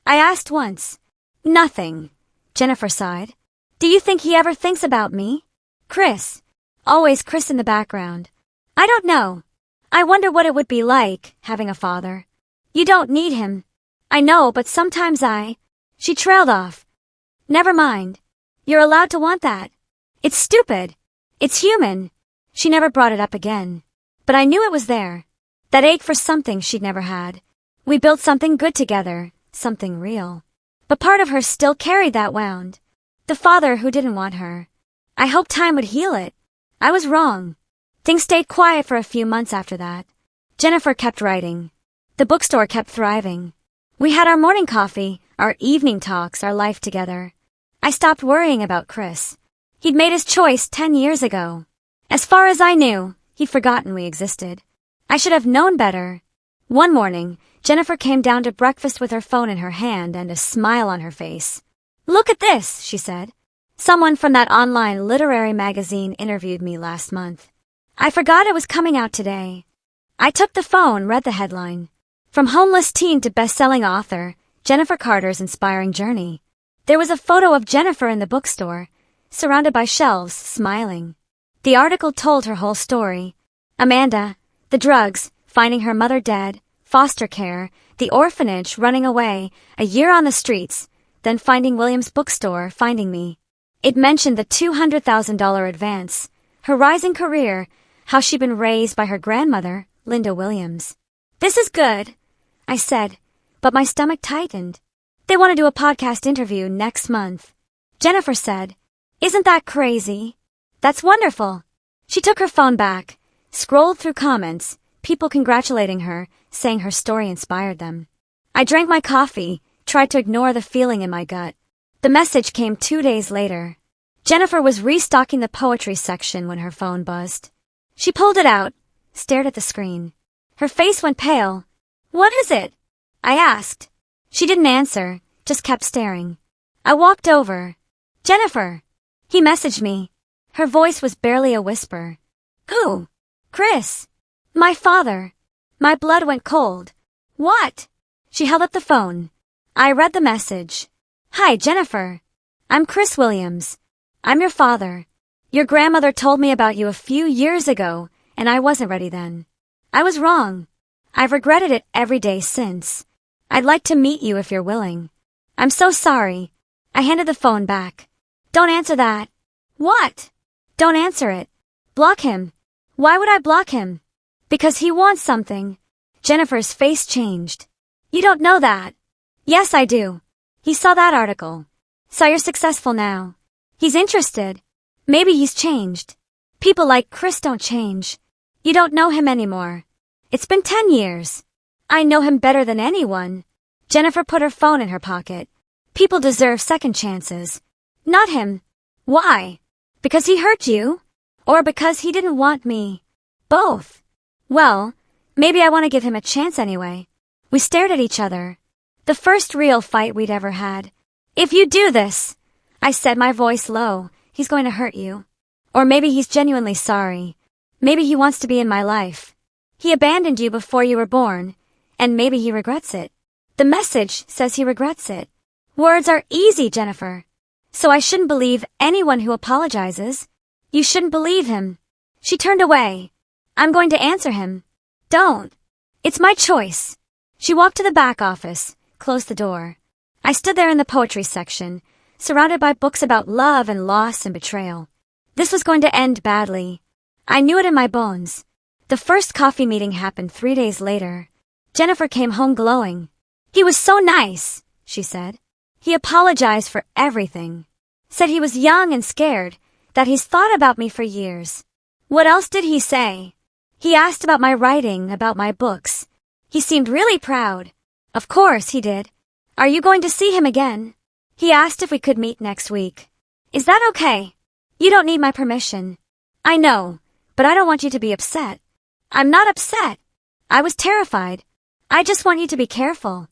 I asked once. "Nothing," Jennifer sighed. "Do you think he ever thinks about me?" "Chris." Always Chris in the background. "I don't know. I wonder what it would be like, having a father." "You don't need him." "I know, but sometimes I..." She trailed off. "Never mind. You're allowed to want that. It's stupid. It's human." She never brought it up again. But I knew it was there. That ache for something she'd never had. We built something good together, something real. But part of her still carried that wound. The father who didn't want her. I hoped time would heal it. I was wrong. Things stayed quiet for a few months after that. Jennifer kept writing. The bookstore kept thriving. We had our morning coffee, our evening talks, our life together. I stopped worrying about Chris. He'd made his choice 10 years ago. As far as I knew, he'd forgotten we existed. I should have known better. One morning, Jennifer came down to breakfast with her phone in her hand and a smile on her face. "Look at this," she said. "Someone from that online literary magazine interviewed me last month. I forgot it was coming out today." I took the phone, read the headline. From homeless teen to best-selling author, Jennifer Carter's inspiring journey. There was a photo of Jennifer in the bookstore, surrounded by shelves, smiling. The article told her whole story. Amanda, the drugs, finding her mother dead, foster care, the orphanage, running away, a year on the streets, then finding Williams' bookstore, finding me. It mentioned the $200,000 advance, her rising career, how she'd been raised by her grandmother, Linda Williams. "This is good," I said, but my stomach tightened. "They want to do a podcast interview next month." Jennifer said, "Isn't that crazy?" "That's wonderful." She took her phone back, scrolled through comments, people congratulating her, saying her story inspired them. I drank my coffee, tried to ignore the feeling in my gut. The message came 2 days later. Jennifer was restocking the poetry section when her phone buzzed. She pulled it out, stared at the screen. Her face went pale. "What is it?" I asked. She didn't answer, just kept staring. I walked over. "Jennifer." He messaged me. Her voice was barely a whisper. "Who?" "Chris." "My father." My blood went cold. "What?" She held up the phone. I read the message. "Hi, Jennifer. I'm Chris Williams. I'm your father. Your grandmother told me about you a few years ago, and I wasn't ready then. I was wrong. I've regretted it every day since. I'd like to meet you if you're willing. I'm so sorry." I handed the phone back. "Don't answer that." "What?" "Don't answer it. Block him." "Why would I block him?" "Because he wants something." Jennifer's face changed. "You don't know that." "Yes, I do. He saw that article. Saw you're successful now. He's interested. Maybe he's changed. People like Chris don't change. You don't know him anymore. It's been 10 years. I know him better than anyone." Jennifer put her phone in her pocket. "People deserve second chances. Not him." "Why? Because he hurt you? Or because he didn't want me?" "Both." "Well, maybe I want to give him a chance anyway." We stared at each other. The first real fight we'd ever had. "If you do this," I said, my voice low, "he's going to hurt you. Or maybe he's genuinely sorry. Maybe he wants to be in my life. He abandoned you before you were born, and maybe he regrets it." The message says he regrets it. Words are easy, Jennifer. So I shouldn't believe anyone who apologizes. You shouldn't believe him. She turned away. "I'm going to answer him." "Don't. It's my choice." She walked to the back office, closed the door. I stood there in the poetry section, surrounded by books about love and loss and betrayal. This was going to end badly. I knew it in my bones. The first coffee meeting happened 3 days later. Jennifer came home glowing. "He was so nice," she said. "He apologized for everything. Said he was young and scared, that he's thought about me for years." "What else did he say?" "He asked about my writing, about my books. He seemed really proud." "Of course he did. Are you going to see him again?" "He asked if we could meet next week." "Is that okay?" "You don't need my permission." "I know, but I don't want you to be upset." "I'm not upset." I was terrified. I just want you to be careful.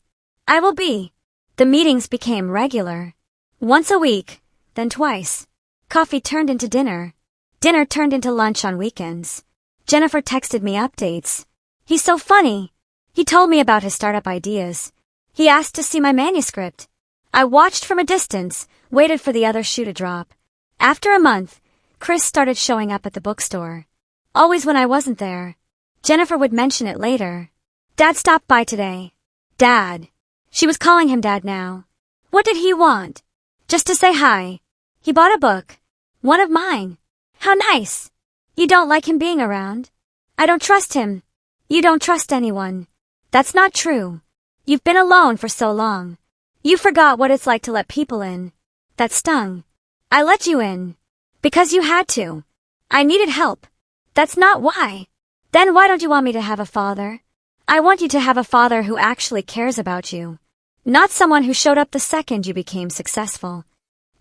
I will be. The meetings became regular. Once a week, then twice. Coffee turned into dinner. Dinner turned into lunch on weekends. Jennifer texted me updates. He's so funny. He told me about his startup ideas. He asked to see my manuscript. I watched from a distance, waited for the other shoe to drop. After a month, Chris started showing up at the bookstore. Always when I wasn't there. Jennifer would mention it later. Dad stopped by today. Dad. She was calling him Dad now. What did he want? Just to say hi. He bought a book. One of mine. How nice. You don't like him being around? I don't trust him. You don't trust anyone. That's not true. You've been alone for so long. You forgot what it's like to let people in. That stung. I let you in. Because you had to. I needed help. That's not why. Then why don't you want me to have a father? I want you to have a father who actually cares about you. Not someone who showed up the second you became successful.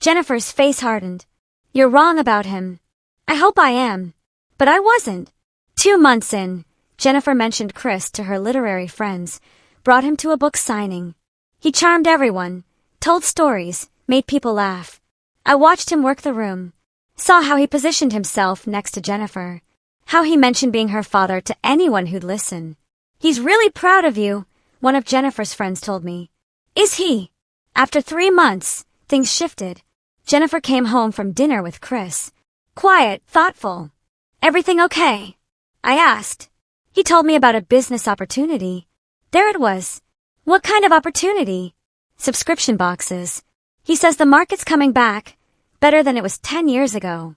Jennifer's face hardened. You're wrong about him. I hope I am. But I wasn't. 2 months in, Jennifer mentioned Chris to her literary friends, brought him to a book signing. He charmed everyone, told stories, made people laugh. I watched him work the room, saw how he positioned himself next to Jennifer, how he mentioned being her father to anyone who'd listen. He's really proud of you, one of Jennifer's friends told me. Is he? After 3 months, things shifted. Jennifer came home from dinner with Chris. Quiet, thoughtful. Everything okay? I asked. He told me about a business opportunity. There it was. What kind of opportunity? Subscription boxes. He says the market's coming back, better than it was 10 years ago.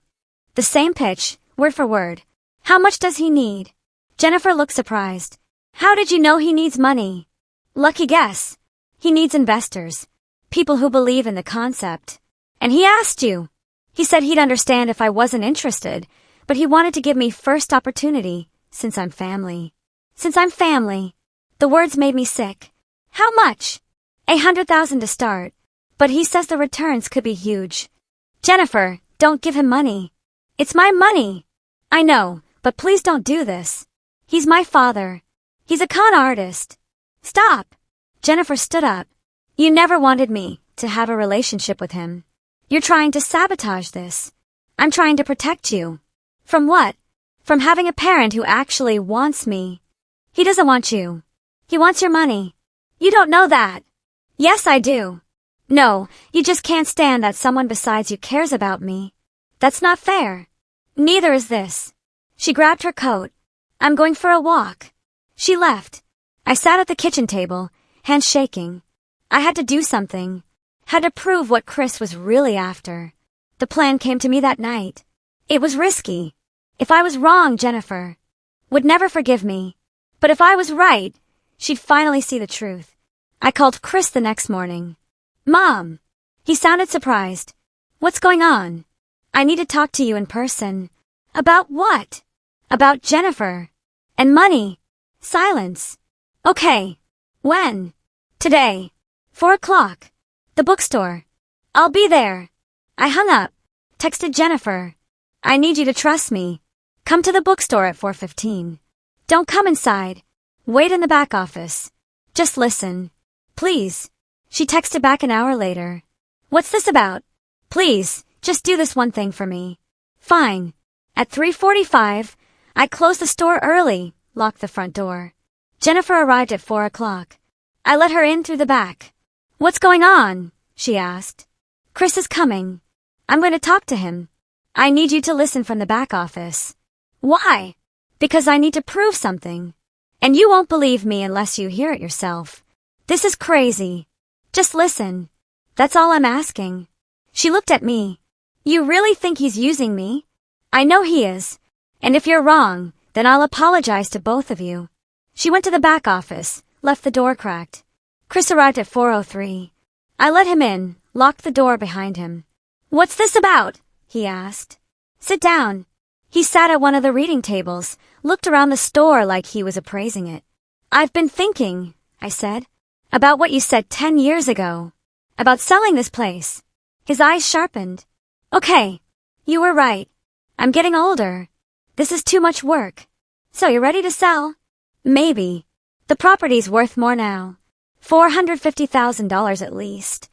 The same pitch, word for word. How much does he need? Jennifer looked surprised. How did you know he needs money? Lucky guess. He needs investors. People who believe in the concept. And he asked you. He said he'd understand if I wasn't interested, but he wanted to give me first opportunity, since I'm family. Since I'm family. The words made me sick. How much? $100,000 to start. But he says the returns could be huge. Jennifer, don't give him money. It's my money. I know, but please don't do this. He's my father. He's a con artist. Stop. Jennifer stood up. You never wanted me to have a relationship with him. You're trying to sabotage this. I'm trying to protect you. From what? From having a parent who actually wants me. He doesn't want you. He wants your money. You don't know that. Yes, I do. No, you just can't stand that someone besides you cares about me. That's not fair. Neither is this. She grabbed her coat. I'm going for a walk. She left. I sat at the kitchen table, hands shaking. I had to do something. Had to prove what Chris was really after. The plan came to me that night. It was risky. If I was wrong, Jennifer would never forgive me. But if I was right, she'd finally see the truth. I called Chris the next morning. Mom. He sounded surprised. What's going on? I need to talk to you in person. About what? About Jennifer. And money. Silence. Okay. When? Today. 4 o'clock. The bookstore. I'll be there. I hung up. Texted Jennifer. I need you to trust me. Come to the bookstore at 4:15. Don't come inside. Wait in the back office. Just listen. Please. She texted back an hour later. What's this about? Please, just do this one thing for me. Fine. At 3:45, I closed the store early, locked the front door. Jennifer arrived at 4 o'clock. I let her in through the back. What's going on? She asked. Chris is coming. I'm going to talk to him. I need you to listen from the back office. Why? Because I need to prove something. And you won't believe me unless you hear it yourself. This is crazy. Just listen. That's all I'm asking. She looked at me. You really think he's using me? I know he is. And if you're wrong, then I'll apologize to both of you. She went to the back office, left the door cracked. Chris arrived at 4:03. I let him in, locked the door behind him. What's this about? He asked. Sit down. He sat at one of the reading tables, looked around the store like he was appraising it. I've been thinking, I said, about what you said 10 years ago. About selling this place. His eyes sharpened. Okay. You were right. I'm getting older. This is too much work. So you're ready to sell? Maybe. The property's worth more now. $450,000 at least.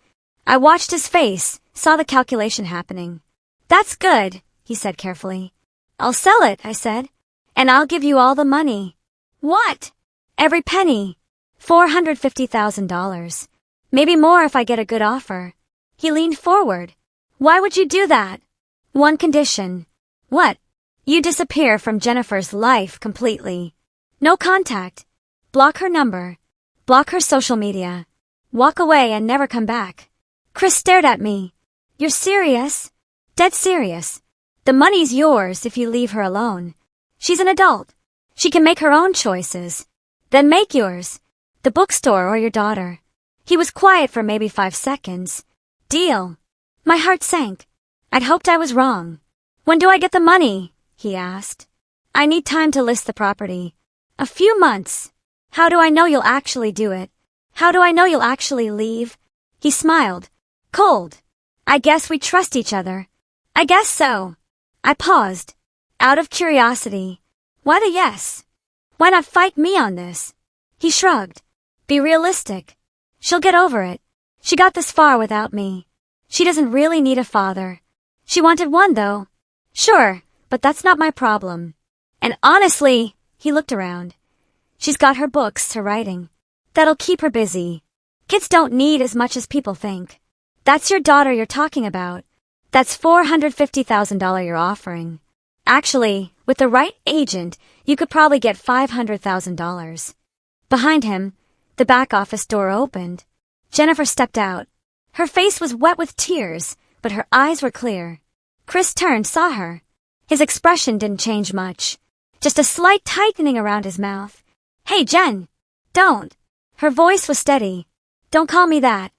I watched his face, saw the calculation happening. That's good, he said carefully. I'll sell it, I said. And I'll give you all the money. What? Every penny. $450,000. Maybe more if I get a good offer. He leaned forward. Why would you do that? One condition. What? You disappear from Jennifer's life completely. No contact. Block her number. Block her social media. Walk away and never come back. Chris stared at me. You're serious? Dead serious. The money's yours if you leave her alone. She's an adult. She can make her own choices. Then make yours. The bookstore or your daughter. He was quiet for maybe 5 seconds. Deal. My heart sank. I'd hoped I was wrong. When do I get the money? He asked. I need time to list the property. A few months. How do I know you'll actually do it? How do I know you'll actually leave? He smiled. Cold. I guess we trust each other. I guess so. I paused. Out of curiosity. Why the yes? Why not fight me on this? He shrugged. Be realistic. She'll get over it. She got this far without me. She doesn't really need a father. She wanted one though. Sure, but that's not my problem. And honestly, he looked around. She's got her books, her writing. That'll keep her busy. Kids don't need as much as people think. That's your daughter you're talking about. That's $450,000 you're offering. Actually, with the right agent, you could probably get $500,000. Behind him, the back office door opened. Jennifer stepped out. Her face was wet with tears, but her eyes were clear. Chris turned, saw her. His expression didn't change much. Just a slight tightening around his mouth. Hey, Jen! Don't! Her voice was steady. Don't call me that.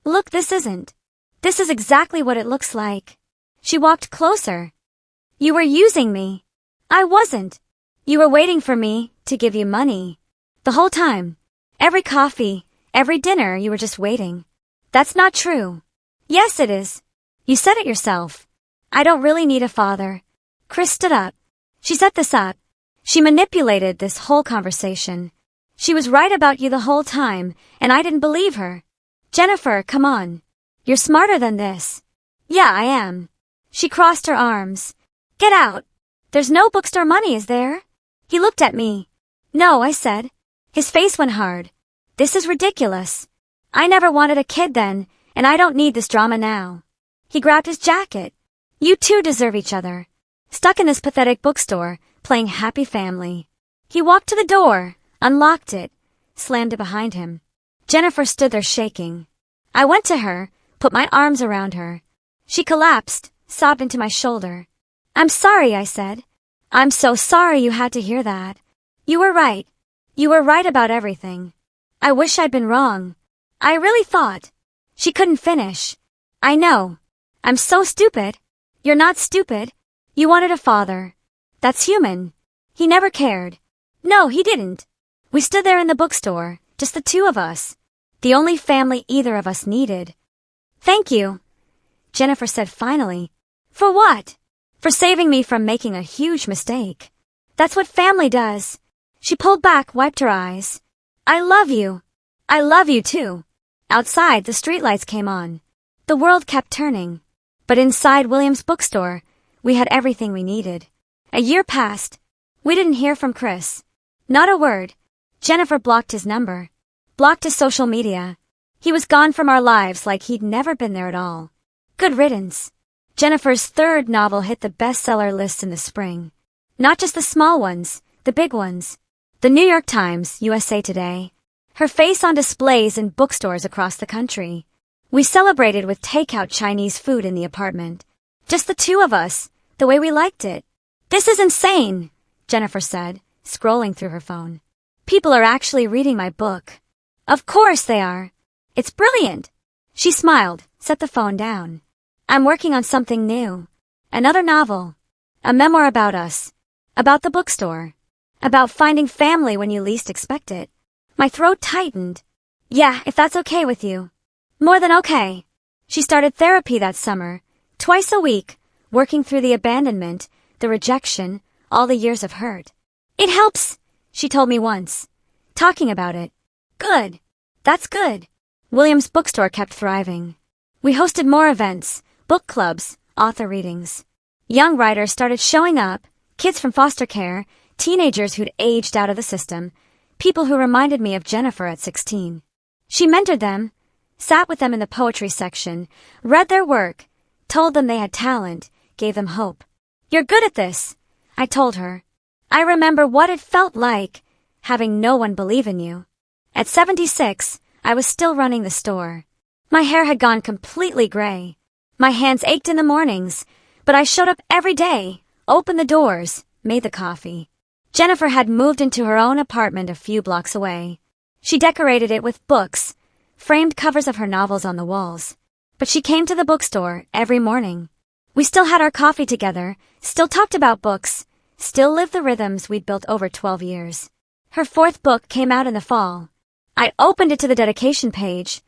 Look, this isn't. This is exactly what it looks like. She walked closer. You were using me. I wasn't. You were waiting for me to give you money. The whole time. Every coffee, every dinner, you were just waiting. That's not true. Yes, it is. You said it yourself. I don't really need a father. Chris stood up. She set this up. She manipulated this whole conversation. She was right about you the whole time, and I didn't believe her. Jennifer, come on. You're smarter than this. Yeah, I am. She crossed her arms. Get out. There's no bookstore money, is there? He looked at me. No, I said. His face went hard. This is ridiculous. I never wanted a kid then, and I don't need this drama now. He grabbed his jacket. You two deserve each other. Stuck in this pathetic bookstore, playing happy family. He walked to the door, unlocked it, slammed it behind him. Jennifer stood there shaking. I went to her, put my arms around her. She collapsed, sobbed into my shoulder. I'm sorry, I said. I'm so sorry you had to hear that. You were right. You were right about everything. I wish I'd been wrong. I really thought. She couldn't finish. I know. I'm so stupid. You're not stupid. You wanted a father. That's human. He never cared. No, he didn't. We stood there in the bookstore, just the two of us. The only family either of us needed. Thank you, Jennifer said finally. For what? For saving me from making a huge mistake. That's what family does. She pulled back, wiped her eyes. I love you. I love you too. Outside, the streetlights came on. The world kept turning. But inside William's bookstore, we had everything we needed. A year passed. We didn't hear from Chris. Not a word. Jennifer blocked his number. Blocked his social media. He was gone from our lives like he'd never been there at all. Good riddance. Jennifer's third novel hit the bestseller lists in the spring. Not just the small ones, the big ones. The New York Times, USA Today. Her face on displays in bookstores across the country. We celebrated with takeout Chinese food in the apartment. Just the two of us, the way we liked it. This is insane, Jennifer said, scrolling through her phone. People are actually reading my book. Of course they are. It's brilliant. She smiled, set the phone down. I'm working on something new. Another novel. A memoir about us. About the bookstore. About finding family when you least expect it. My throat tightened. Yeah, if that's okay with you. More than okay. She started therapy that summer, twice a week, working through the abandonment, the rejection, all the years of hurt. It helps, she told me once. Talking about it. Good. That's good. William's bookstore kept thriving. We hosted more events, book clubs, author readings. Young writers started showing up, kids from foster care, teenagers who'd aged out of the system, people who reminded me of Jennifer at 16. She mentored them, sat with them in the poetry section, read their work, told them they had talent, gave them hope. You're good at this, I told her. I remember what it felt like, having no one believe in you. At 76, I was still running the store. My hair had gone completely gray. My hands ached in the mornings, but I showed up every day, opened the doors, made the coffee. Jennifer had moved into her own apartment a few blocks away. She decorated it with books, framed covers of her novels on the walls. But she came to the bookstore every morning. We still had our coffee together, still talked about books, still lived the rhythms we'd built over 12 years. Her 4th book came out in the fall. I opened it to the dedication page.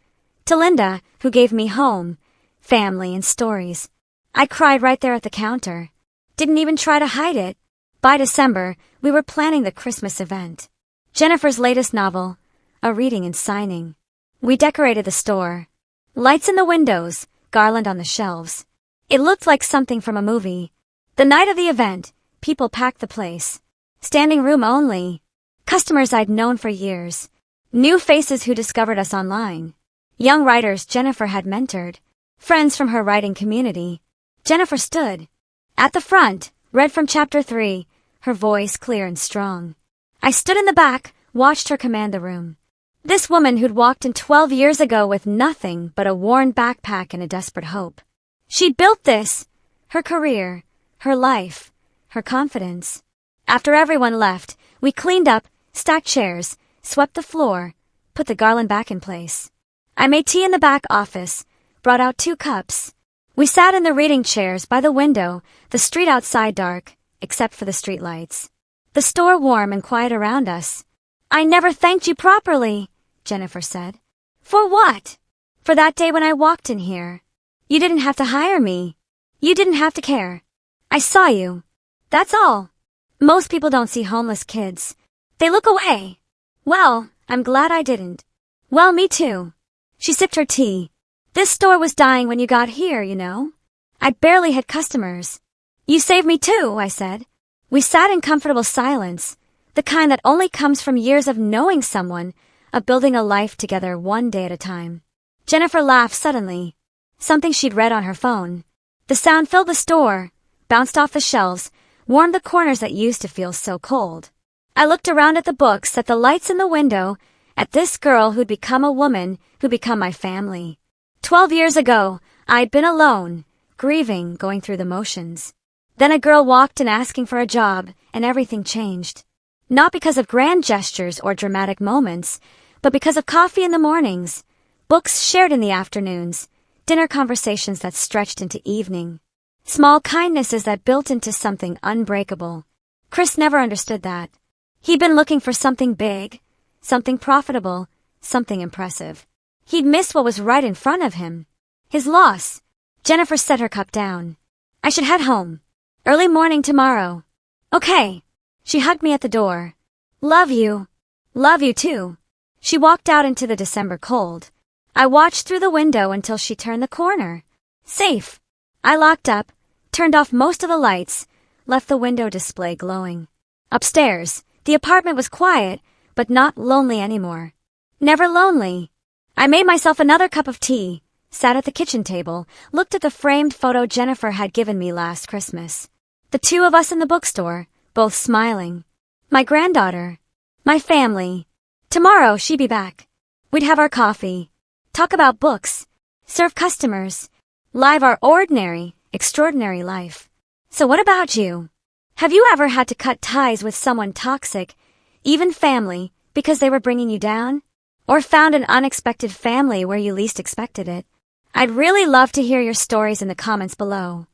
To Linda, who gave me home, family, and stories. I cried right there at the counter. Didn't even try to hide it. By December, we were planning the Christmas event. Jennifer's latest novel, a reading and signing. We decorated the store. Lights in the windows, garland on the shelves. It looked like something from a movie. The night of the event, people packed the place. Standing room only. Customers I'd known for years. New faces who discovered us online. Young writers Jennifer had mentored. Friends from her writing community. Jennifer stood at the front, read from chapter 3, her voice clear and strong. I stood in the back, watched her command the room. This woman who'd walked in 12 years ago with nothing but a worn backpack and a desperate hope. She'd built this, her career, her life, her confidence. After everyone left, we cleaned up, stacked chairs, swept the floor, put the garland back in place. I made tea in the back office, brought out 2 cups. We sat in the reading chairs by the window, the street outside dark, except for the street lights. The store warm and quiet around us. I never thanked you properly, Jennifer said. For what? For that day when I walked in here. You didn't have to hire me. You didn't have to care. I saw you. That's all. Most people don't see homeless kids. They look away. Well, I'm glad I didn't. Well, me too. She sipped her tea. This store was dying when you got here, you know. I barely had customers. You saved me too, I said. We sat in comfortable silence, the kind that only comes from years of knowing someone, of building a life together one day at a time. Jennifer laughed suddenly. Something she'd read on her phone. The sound filled the store, bounced off the shelves, warmed the corners that used to feel so cold. I looked around at the books, at the lights in the window, at this girl who'd become a woman, who'd become my family. 12 years ago, I'd been alone, grieving, going through the motions. Then a girl walked in asking for a job, and everything changed. Not because of grand gestures or dramatic moments, but because of coffee in the mornings, books shared in the afternoons, dinner conversations that stretched into evening. Small kindnesses that built into something unbreakable. Chris never understood that. He'd been looking for something big, something profitable, something impressive. He'd missed what was right in front of him. His loss. Jennifer set her cup down. I should head home. Early morning tomorrow. Okay. She hugged me at the door. Love you. Love you too. She walked out into the December cold. I watched through the window until she turned the corner. Safe. I locked up, turned off most of the lights, left the window display glowing. Upstairs, the apartment was quiet, but not lonely anymore. Never lonely. I made myself another cup of tea, sat at the kitchen table, looked at the framed photo Jennifer had given me last Christmas. The 2 of us in the bookstore, both smiling. My granddaughter. My family. Tomorrow she'd be back. We'd have our coffee. Talk about books. Serve customers. Live our ordinary, extraordinary life. So what about you? Have you ever had to cut ties with someone toxic, even family, because they were bringing you down? Or found an unexpected family where you least expected it? I'd really love to hear your stories in the comments below.